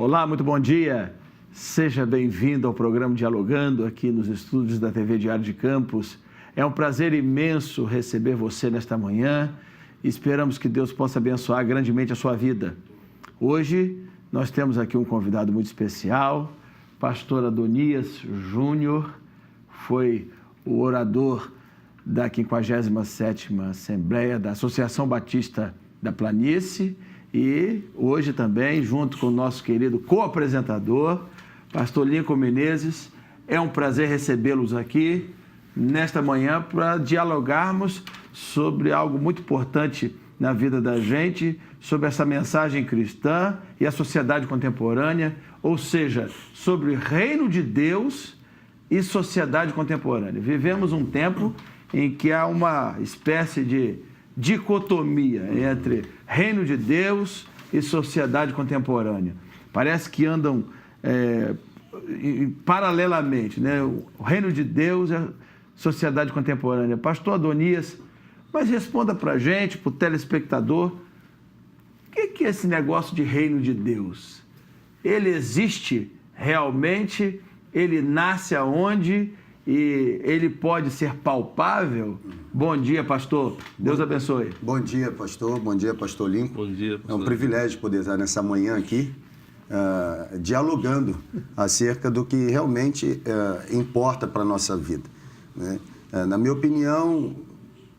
Olá, muito bom dia. Seja bem-vindo ao programa Dialogando aqui nos estúdios da TV Diário de Campos. É um prazer imenso receber você nesta manhã e esperamos que Deus possa abençoar grandemente a sua vida. Hoje nós temos aqui um convidado muito especial, pastor Adonias Júnior, foi o orador da 57ª Assembleia da Associação Batista da Planície e hoje também, junto com o nosso querido co-apresentador, pastor Lincoln Menezes, é um prazer recebê-los aqui nesta manhã para dialogarmos sobre algo muito importante na vida da gente, sobre essa mensagem cristã e a sociedade contemporânea, ou seja, sobre reino de Deus e sociedade contemporânea. Vivemos um tempo em que há uma espécie de dicotomia entre reino de Deus e sociedade contemporânea. Parece que andam paralelamente, né? O reino de Deus e a sociedade contemporânea. Pastor Adonias, mas responda para a gente, para o telespectador, o que é esse negócio de reino de Deus? Ele existe realmente? Ele nasce aonde? E ele pode ser palpável? Bom dia, pastor. Deus abençoe. Bom dia, pastor. Bom dia, pastor Lincoln. Bom dia, pastor. É um privilégio poder estar nessa manhã aqui, dialogando acerca do que realmente importa para a nossa vida, né? Na minha opinião,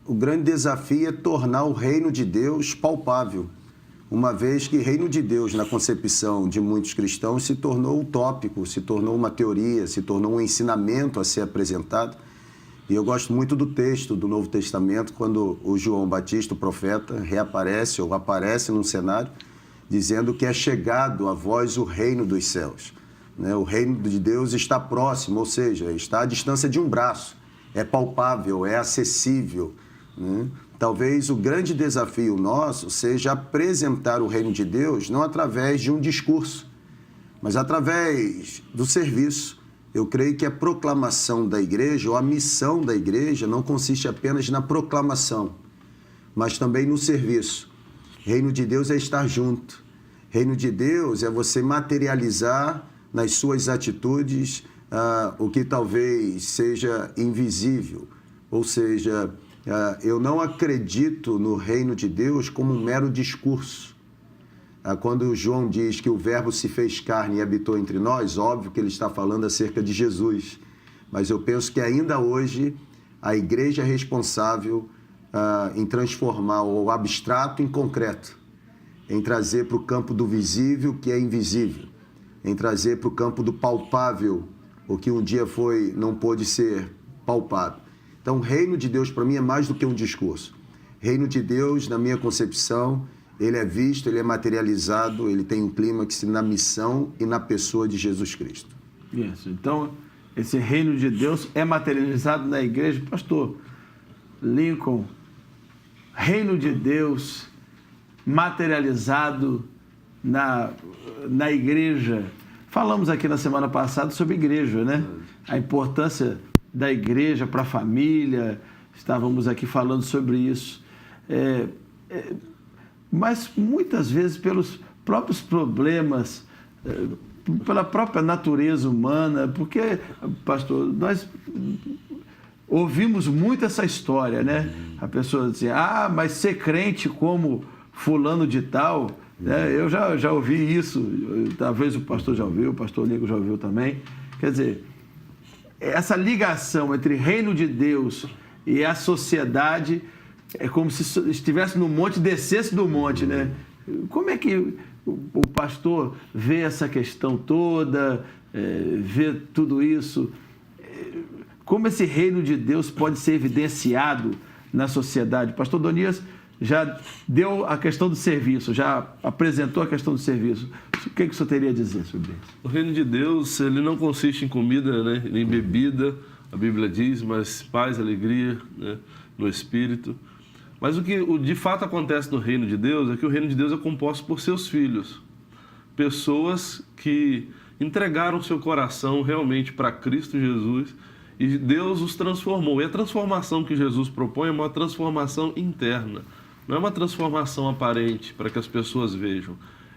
o grande desafio é tornar o reino de Deus palpável, uma vez que reino de Deus, na concepção de muitos cristãos, se tornou utópico, se tornou uma teoria, se tornou um ensinamento a ser apresentado. E eu gosto muito do texto do Novo Testamento, quando o João Batista, o profeta, reaparece ou aparece num cenário, dizendo que é chegado a vós o reino dos céus, né? O reino de Deus está próximo, ou seja, está à distância de um braço, é palpável, é acessível, né? Talvez o grande desafio nosso seja apresentar o reino de Deus não através de um discurso, mas através do serviço. Eu creio que a proclamação da igreja, ou a missão da igreja, não consiste apenas na proclamação, mas também no serviço. Reino de Deus é estar junto. Reino de Deus é você materializar nas suas atitudes o que talvez seja invisível, ou seja, eu não acredito no reino de Deus como um mero discurso. Quando João diz que o verbo se fez carne e habitou entre nós, óbvio que ele está falando acerca de Jesus. Mas eu penso que ainda hoje a igreja é responsável em transformar o abstrato em concreto, em trazer para o campo do visível o que é invisível, em trazer para o campo do palpável o que um dia não pôde ser palpado. Então, o reino de Deus, para mim, é mais do que um discurso. Reino de Deus, na minha concepção, ele é visto, ele é materializado, ele tem um clímax na missão e na pessoa de Jesus Cristo. Isso. Então, esse reino de Deus é materializado na igreja. Pastor Lincoln, reino de Deus materializado na igreja. Falamos aqui na semana passada sobre igreja, né? A importância da igreja para a família, estávamos aqui falando sobre isso. Mas muitas vezes pelos próprios problemas, pela própria natureza humana, porque, pastor, nós ouvimos muito essa história, né? A pessoa diz assim, mas ser crente como fulano de tal, né? Eu já ouvi isso, talvez o pastor já ouviu, o pastor Nico já ouviu também. Quer dizer, essa ligação entre reino de Deus e a sociedade é como se estivesse no monte e descesse do monte, né? Como é que o pastor vê essa questão toda, vê tudo isso? Como esse reino de Deus pode ser evidenciado na sociedade? Pastor Adonias já deu a questão do serviço, já apresentou a questão do serviço. O que o senhor teria a dizer sobre isso? O reino de Deus, ele não consiste em comida, né, nem bebida, a Bíblia diz, mas paz, alegria, né, no Espírito. Mas o que de fato acontece no reino de Deus é que o reino de Deus é composto por seus filhos. Pessoas que entregaram seu coração realmente para Cristo Jesus e Deus os transformou. E a transformação que Jesus propõe é uma transformação interna. Não é uma transformação aparente para que as pessoas vejam.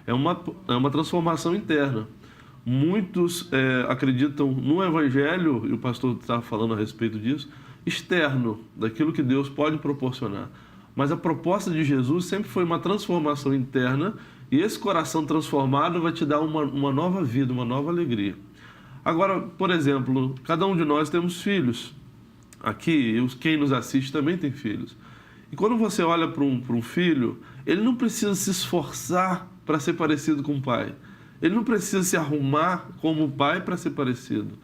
é uma transformação interna. Muitos acreditam no Evangelho, e o pastor está falando a respeito disso, externo, daquilo que Deus pode proporcionar. Mas a proposta de Jesus sempre foi uma transformação interna, e esse coração transformado vai te dar uma nova vida, uma nova alegria. Agora, por exemplo, cada um de nós temos filhos. Aqui, quem nos assiste também tem filhos. E quando você olha para um filho, ele não precisa se esforçar para ser parecido com o pai. Ele não precisa se arrumar como o pai para ser parecido.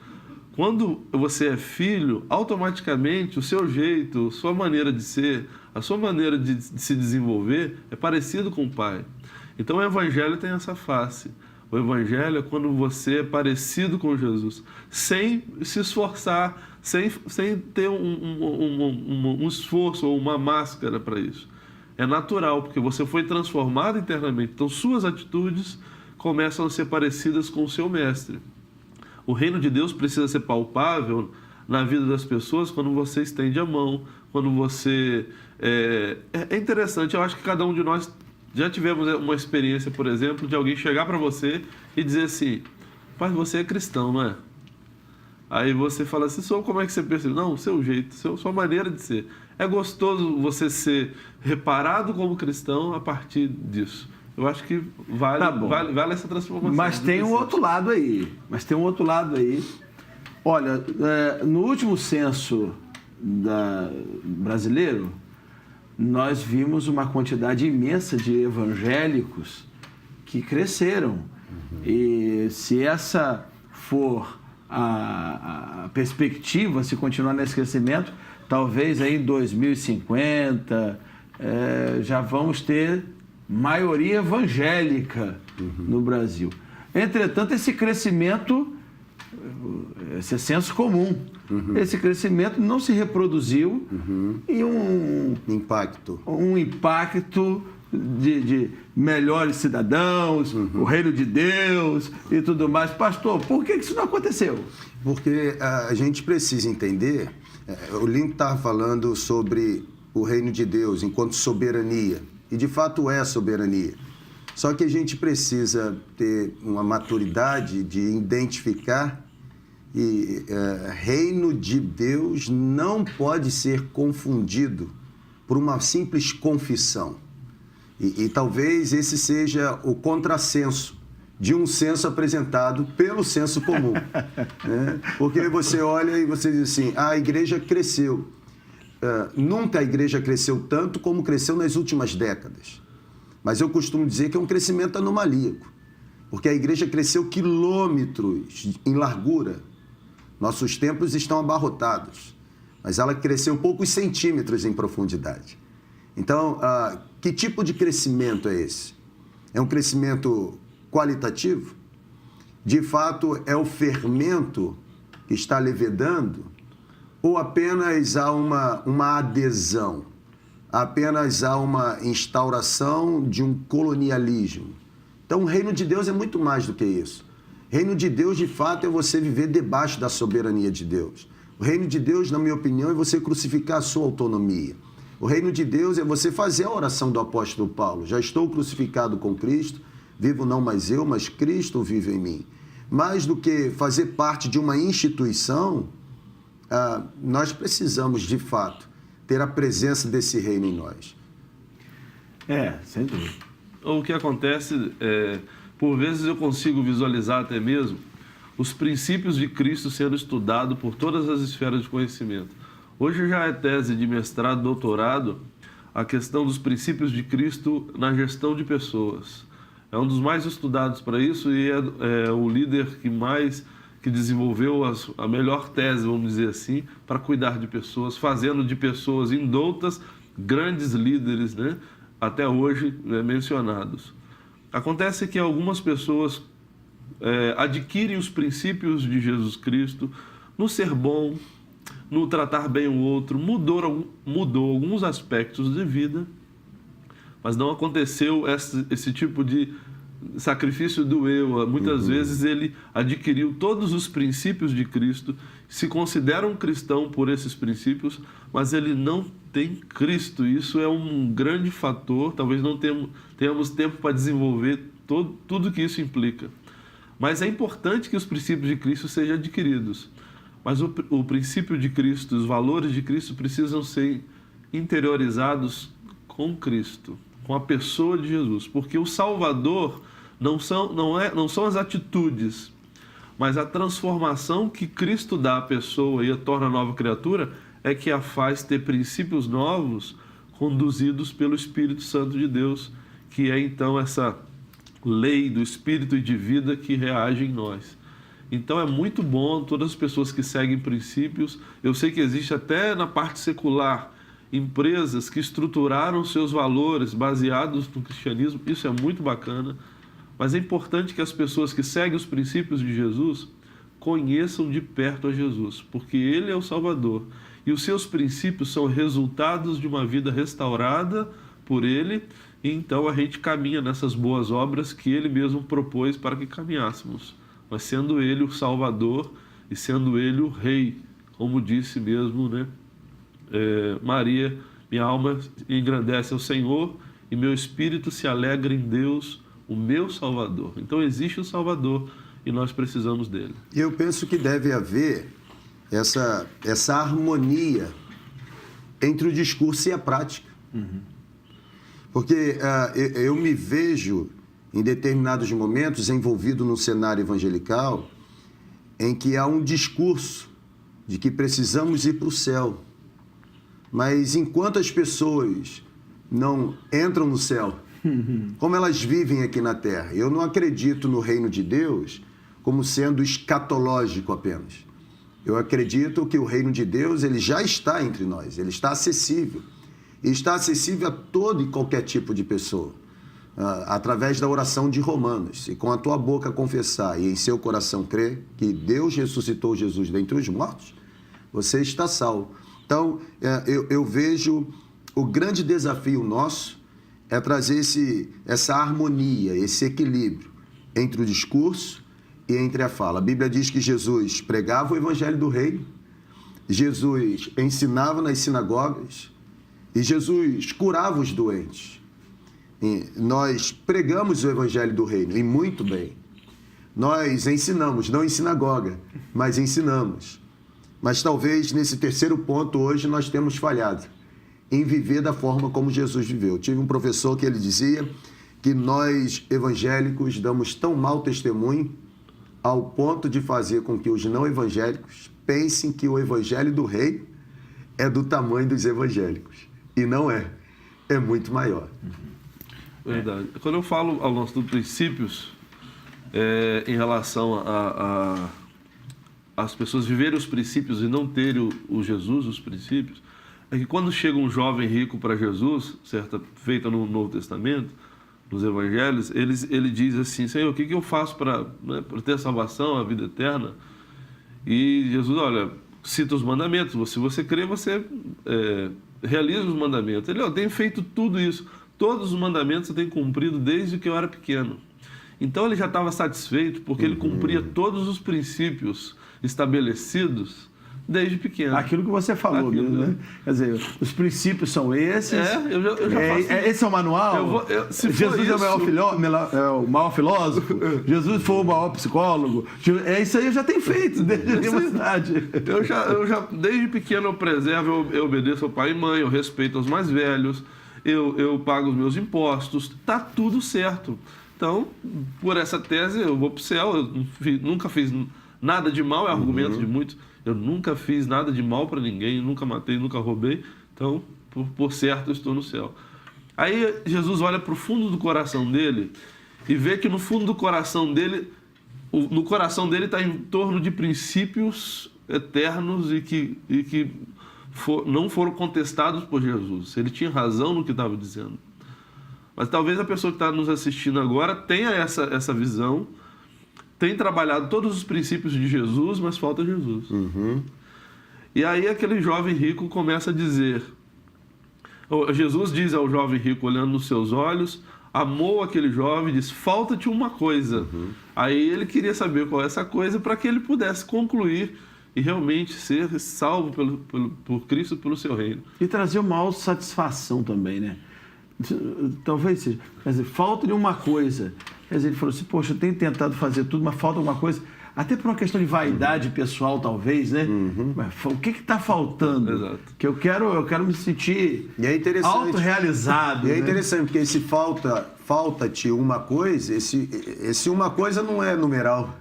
Quando você é filho, automaticamente o seu jeito, sua maneira de ser, a sua maneira de se desenvolver é parecido com o pai. Então o Evangelho tem essa face. O Evangelho é quando você é parecido com Jesus, sem se esforçar, sem ter um esforço ou uma máscara para isso. É natural, porque você foi transformado internamente. Então suas atitudes começam a ser parecidas com o seu mestre. O reino de Deus precisa ser palpável na vida das pessoas quando você estende a mão, quando você... É interessante, eu acho que cada um de nós já tivemos uma experiência, por exemplo, de alguém chegar para você e dizer assim: pai, você é cristão, não é? Aí você fala assim: como é que você percebe? Não, o seu jeito, sua maneira de ser. É gostoso você ser reparado como cristão a partir disso. Eu acho que vale essa transformação. Mas tem um outro lado aí. Olha, no último censo brasileiro, nós vimos uma quantidade imensa de evangélicos que cresceram. E se essa for a perspectiva, se continuar nesse crescimento, talvez aí em 2050 já vamos ter maioria evangélica no Brasil. Entretanto, esse crescimento, esse é senso comum, esse crescimento não se reproduziu em um impacto de melhores cidadãos, o reino de Deus e tudo mais. Pastor, por que isso não aconteceu? Porque a gente precisa entender, o Link estava falando sobre o reino de Deus enquanto soberania, e de fato é soberania. Só que a gente precisa ter uma maturidade de identificar e reino de Deus não pode ser confundido por uma simples confissão. E talvez esse seja o contrassenso de um senso apresentado pelo senso comum. Né? Porque você olha e você diz assim: a igreja cresceu. Nunca a igreja cresceu tanto como cresceu nas últimas décadas. Mas eu costumo dizer que é um crescimento anomalíaco, porque a igreja cresceu quilômetros em largura. Nossos templos estão abarrotados, mas ela cresceu poucos centímetros em profundidade. Então, que tipo de crescimento é esse? É um crescimento qualitativo? De fato, é o fermento que está levedando? Ou apenas há uma adesão? Apenas há uma instauração de um colonialismo? Então, o reino de Deus é muito mais do que isso. Reino de Deus, de fato, é você viver debaixo da soberania de Deus. O reino de Deus, na minha opinião, é você crucificar a sua autonomia. O reino de Deus é você fazer a oração do apóstolo Paulo: já estou crucificado com Cristo, vivo não mais eu, mas Cristo vive em mim. Mais do que fazer parte de uma instituição, nós precisamos, de fato, ter a presença desse reino em nós. Sem dúvida. O que acontece por vezes eu consigo visualizar até mesmo os princípios de Cristo sendo estudado por todas as esferas de conhecimento. Hoje já é tese de mestrado, doutorado, a questão dos princípios de Cristo na gestão de pessoas. É um dos mais estudados para isso e é o líder que desenvolveu a melhor tese, vamos dizer assim, para cuidar de pessoas, fazendo de pessoas indoutas grandes líderes, né? Até hoje, né, mencionados. Acontece que algumas pessoas adquirem os princípios de Jesus Cristo no ser bom, no tratar bem o outro, mudou alguns aspectos de vida, mas não aconteceu esse tipo de sacrifício do eu. Muitas vezes ele adquiriu todos os princípios de Cristo, se considera um cristão por esses princípios, mas ele não tem Cristo. Isso é um grande fator, talvez não tenhamos tempo para desenvolver tudo que isso implica. Mas é importante que os princípios de Cristo sejam adquiridos. Mas o princípio de Cristo, os valores de Cristo precisam ser interiorizados com Cristo, com a pessoa de Jesus. Porque o Salvador não são as atitudes, mas a transformação que Cristo dá à pessoa e a torna nova criatura é que a faz ter princípios novos conduzidos pelo Espírito Santo de Deus, que é então essa lei do Espírito e de vida que reage em nós. Então é muito bom todas as pessoas que seguem princípios. Eu sei que existe até na parte secular empresas que estruturaram seus valores baseados no cristianismo. Isso é muito bacana. Mas é importante que as pessoas que seguem os princípios de Jesus conheçam de perto a Jesus, porque Ele é o Salvador. E os seus princípios são resultados de uma vida restaurada por Ele, e então a gente caminha nessas boas obras que Ele mesmo propôs para que caminhássemos. Mas sendo Ele o Salvador e sendo Ele o Rei, como disse mesmo, né? Maria, minha alma engrandece ao Senhor e meu espírito se alegra em Deus, o meu Salvador. Então existe o Salvador e nós precisamos dele. Eu penso que deve haver essa harmonia entre o discurso e a prática. Porque eu me vejo, em determinados momentos, envolvido num cenário evangelical em que há um discurso de que precisamos ir para o céu. Mas enquanto as pessoas não entram no céu, como elas vivem aqui na Terra? Eu não acredito no reino de Deus como sendo escatológico apenas. Eu acredito que o reino de Deus ele já está entre nós, ele está acessível. E está acessível a todo e qualquer tipo de pessoa, através da oração de Romanos. Se com a tua boca confessar e em seu coração crer que Deus ressuscitou Jesus dentre os mortos, você está salvo. Então, eu vejo o grande desafio nosso é trazer essa harmonia, esse equilíbrio entre o discurso e entre a fala. A Bíblia diz que Jesus pregava o evangelho do reino, Jesus ensinava nas sinagogas e Jesus curava os doentes. E nós pregamos o evangelho do reino, e muito bem. Nós ensinamos, não em sinagoga, mas ensinamos. Mas talvez nesse terceiro ponto hoje nós temos falhado em viver da forma como Jesus viveu. Eu tive um professor que ele dizia que nós evangélicos damos tão mau testemunho ao ponto de fazer com que os não evangélicos pensem que o evangelho do reino é do tamanho dos evangélicos. E não é. É muito maior. Verdade. Quando eu falo ao nosso dos princípios, em relação as pessoas viverem os princípios e não terem o Jesus, os princípios, é que quando chega um jovem rico para Jesus, feita no Novo Testamento, nos Evangelhos, ele diz assim: Senhor, o que eu faço para ter a salvação, a vida eterna? E Jesus, olha, cita os mandamentos. Se você crê, você realiza os mandamentos. Ele, eu tenho feito tudo isso. Todos os mandamentos eu tenho cumprido desde que eu era pequeno. Então ele já estava satisfeito, porque ele cumpria todos os princípios estabelecidos desde pequeno. Aquilo que você falou mesmo, né? Quer dizer, os princípios são esses. Eu já faço. Esse é o manual? Jesus é o maior filósofo? Jesus foi o maior psicólogo? Isso aí eu já tenho feito desde a minha idade. Eu já, desde pequeno, eu preservo, eu obedeço ao pai e mãe, eu respeito os mais velhos, eu pago os meus impostos, tá tudo certo. Então, por essa tese, eu vou para o céu. Eu nunca fiz nada de mal, é argumento de muitos. Eu nunca fiz nada de mal para ninguém, nunca matei, nunca roubei. Então, por certo, eu estou no céu. Aí Jesus olha para o fundo do coração dele e vê que no fundo do coração dele, no coração dele está em torno de princípios eternos e que não foram contestados por Jesus. Ele tinha razão no que estava dizendo. Mas talvez a pessoa que está nos assistindo agora tenha essa visão, tem trabalhado todos os princípios de Jesus, mas falta Jesus. E aí aquele jovem rico começa a dizer, Jesus diz ao jovem rico, olhando nos seus olhos, amou aquele jovem e diz, falta-te uma coisa. Aí ele queria saber qual é essa coisa para que ele pudesse concluir e realmente ser salvo por Cristo, pelo seu reino. E trazer uma autossatisfação também, né? Talvez seja. Quer dizer, falta de uma coisa. Quer dizer, ele falou assim, poxa, eu tenho tentado fazer tudo, mas falta alguma coisa. Até por uma questão de vaidade pessoal, talvez, né? Mas o que está faltando? Exato. Que eu quero me sentir E é interessante. autorrealizado. E é né? interessante, porque esse falta-te uma coisa, esse uma coisa não é numeral.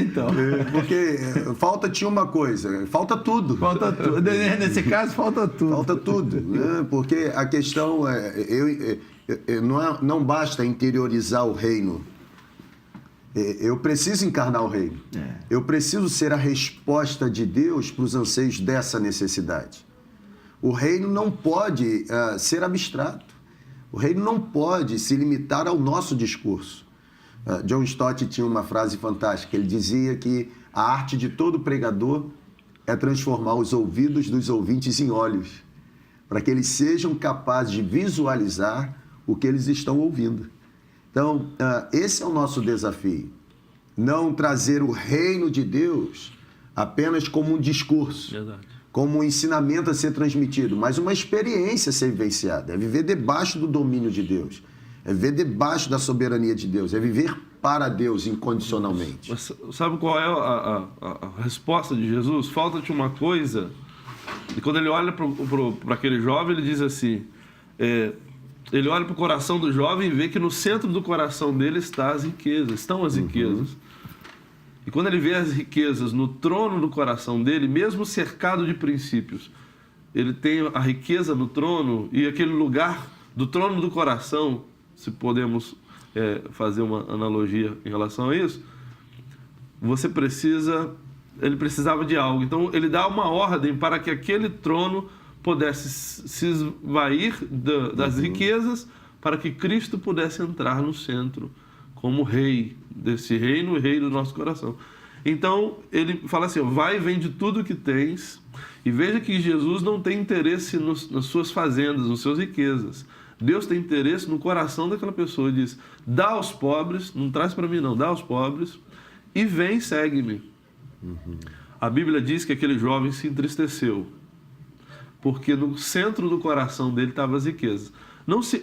Então. Porque falta-te uma coisa, falta tudo. Falta tudo. Nesse caso, falta tudo. Falta tudo, né? Porque a questão não basta interiorizar o reino. Eu preciso encarnar o reino. Eu preciso ser a resposta de Deus para os anseios dessa necessidade. O reino não pode ser abstrato. O reino não pode se limitar ao nosso discurso. John Stott tinha uma frase fantástica. Ele dizia que a arte de todo pregador é transformar os ouvidos dos ouvintes em olhos, para que eles sejam capazes de visualizar o que eles estão ouvindo. Então, esse é o nosso desafio. Não trazer o reino de Deus apenas como um discurso, Verdade. como um ensinamento a ser transmitido, mas uma experiência a ser vivenciada. É viver debaixo do domínio de Deus. É viver debaixo da soberania de Deus. É viver para Deus incondicionalmente. Mas sabe qual é a resposta de Jesus? Falta-te uma coisa. E quando ele olha para aquele jovem, ele diz assim... Ele olha para o coração do jovem e vê que no centro do coração dele estão as riquezas. E quando ele vê as riquezas no trono do coração dele, mesmo cercado de princípios, ele tem a riqueza no trono e aquele lugar do trono do coração, se podemos fazer uma analogia em relação a isso, ele precisava de algo. Então ele dá uma ordem para que aquele trono pudesse se esvair das riquezas para que Cristo pudesse entrar no centro como rei desse reino e rei do nosso coração. Então, ele fala assim, vai e vende tudo o que tens e veja que Jesus não tem interesse nas suas fazendas, nas suas riquezas. Deus tem interesse no coração daquela pessoa. Ele diz, dá aos pobres, não traz para mim não, dá aos pobres e vem, segue-me. A Bíblia diz que aquele jovem se entristeceu, porque no centro do coração dele estavam as riquezas.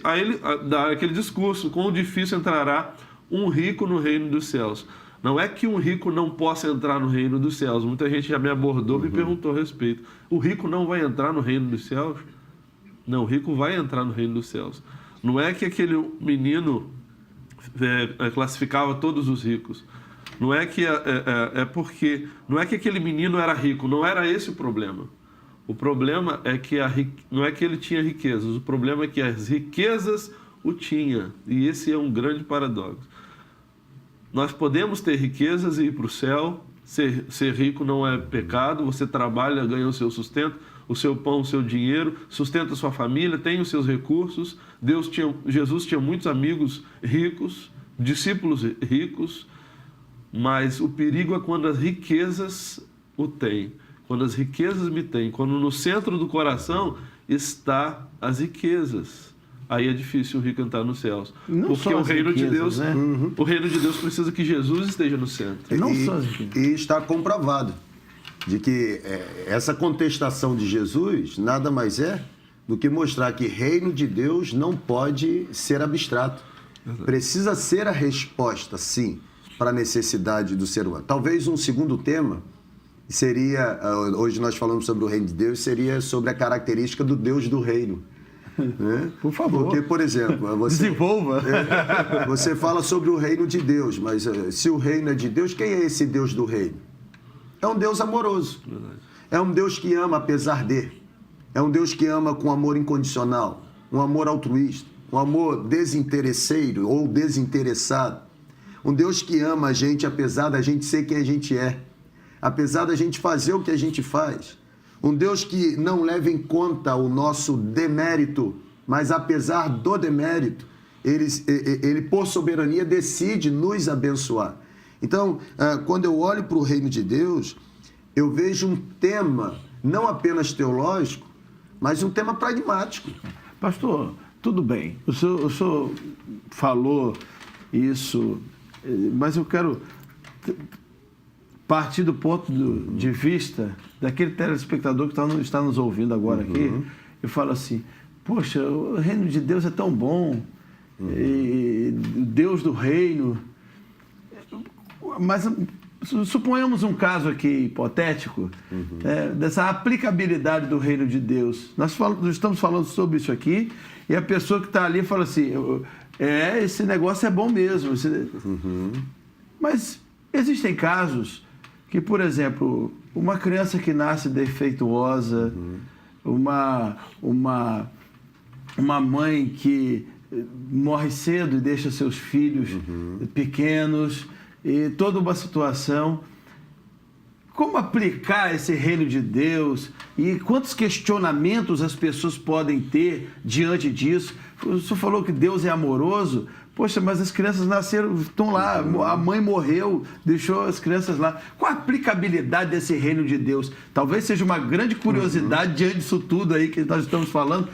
Aí ele dá aquele discurso, quão difícil entrará um rico no reino dos céus. Não é que um rico não possa entrar no reino dos céus. Muita gente já me abordou, me perguntou a respeito. O rico não vai entrar no reino dos céus? Não, o rico vai entrar no reino dos céus. Não é que aquele menino classificava todos os ricos. Não é que não é que aquele menino era rico, não era esse o problema. O problema é que não é que ele tinha riquezas, o problema é que as riquezas o tinha. E esse é um grande paradoxo. Nós podemos ter riquezas e ir para o céu, ser rico não é pecado, você trabalha, ganha o seu sustento, o seu pão, o seu dinheiro, sustenta a sua família, tem os seus recursos. Jesus tinha muitos amigos ricos, discípulos ricos, mas o perigo é quando as riquezas o têm. Quando as riquezas me têm, quando no centro do coração está as riquezas, aí é difícil o rico entrar nos céus. Não porque só o as reino riquezas, de Deus, né? O reino de Deus precisa que Jesus esteja no centro. E está comprovado de que essa contestação de Jesus nada mais é do que mostrar que reino de Deus não pode ser abstrato. Exato. Precisa ser a resposta, sim, para a necessidade do ser humano. Talvez um segundo tema seria, hoje nós falamos sobre o reino de Deus, seria sobre a característica do Deus do reino. Né? Por favor. Porque, por exemplo, desenvolva. Você fala sobre o reino de Deus, mas se o reino é de Deus, quem é esse Deus do reino? É um Deus amoroso. Verdade. É um Deus que ama apesar de. É um Deus que ama com amor incondicional, um amor altruísta, um amor desinteresseiro ou desinteressado. Um Deus que ama a gente apesar da gente ser quem a gente é, apesar da gente fazer o que a gente faz. Um Deus que não leva em conta o nosso demérito, mas apesar do demérito, ele por soberania decide nos abençoar. Então, quando eu olho para o reino de Deus, eu vejo um tema não apenas teológico, mas um tema pragmático. Pastor, tudo bem. O senhor falou isso, mas eu quero partir do ponto de vista daquele telespectador que está nos ouvindo agora aqui. Eu falo assim, poxa, o reino de Deus é tão bom, e Deus do reino. Mas suponhamos um caso aqui hipotético, dessa aplicabilidade do reino de Deus. Nós estamos falando sobre isso aqui, e a pessoa que está ali fala assim, esse negócio é bom mesmo. Mas existem casos que, por exemplo, uma criança que nasce defeituosa, uma mãe que morre cedo e deixa seus filhos pequenos, e toda uma situação. Como aplicar esse reino de Deus e quantos questionamentos as pessoas podem ter diante disso? O senhor falou que Deus é amoroso. Poxa, mas as crianças nasceram, estão lá, a mãe morreu, deixou as crianças lá. Qual a aplicabilidade desse reino de Deus? Talvez seja uma grande curiosidade diante disso tudo aí que nós estamos falando.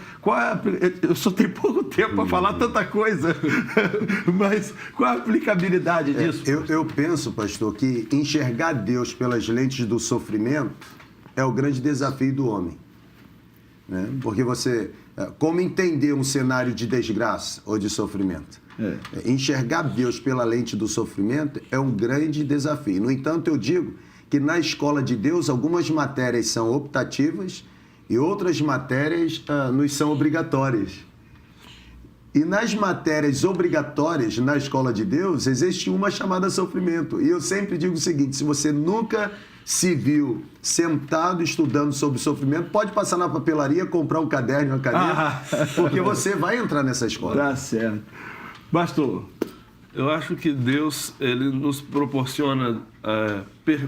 Eu só tenho pouco tempo para falar tanta coisa, mas qual a aplicabilidade disso? Eu penso, pastor, que enxergar Deus pelas lentes do sofrimento é o grande desafio do homem. Né? Porque como entender um cenário de desgraça ou de sofrimento? Enxergar Deus pela lente do sofrimento é um grande desafio. No entanto, eu digo que na escola de Deus algumas matérias são optativas e outras matérias nos são obrigatórias. E nas matérias obrigatórias na escola de Deus existe uma chamada sofrimento. E eu sempre digo o seguinte, se você nunca se viu sentado estudando sobre sofrimento, pode passar na papelaria, comprar um caderno e uma caneta, porque você vai entrar nessa escola. Tá certo. Pastor, eu acho que Deus, ele nos proporciona,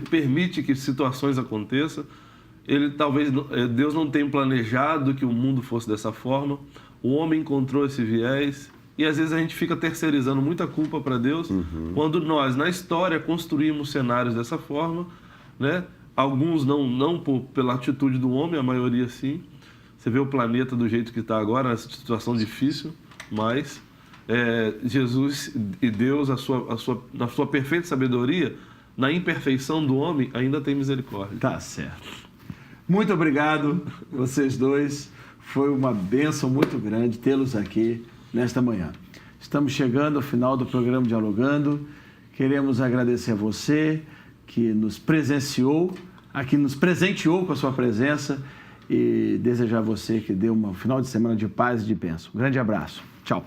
permite que situações aconteçam. Deus não tem planejado que o mundo fosse dessa forma. O homem encontrou esse viés e às vezes a gente fica terceirizando muita culpa para Deus, quando nós, na história, construímos cenários dessa forma, né? Alguns não pela atitude do homem, a maioria sim. Você vê o planeta do jeito que está agora, nessa situação difícil, mas Jesus e Deus, na sua perfeita sabedoria, na imperfeição do homem, ainda tem misericórdia. Tá certo. Muito obrigado, vocês dois. Foi uma bênção muito grande tê-los aqui nesta manhã. Estamos chegando ao final do programa Dialogando. Queremos agradecer a você que nos presenciou, aqui nos presenteou com a sua presença e desejar a você que dê um final de semana de paz e de bênção. Um grande abraço. Tchau.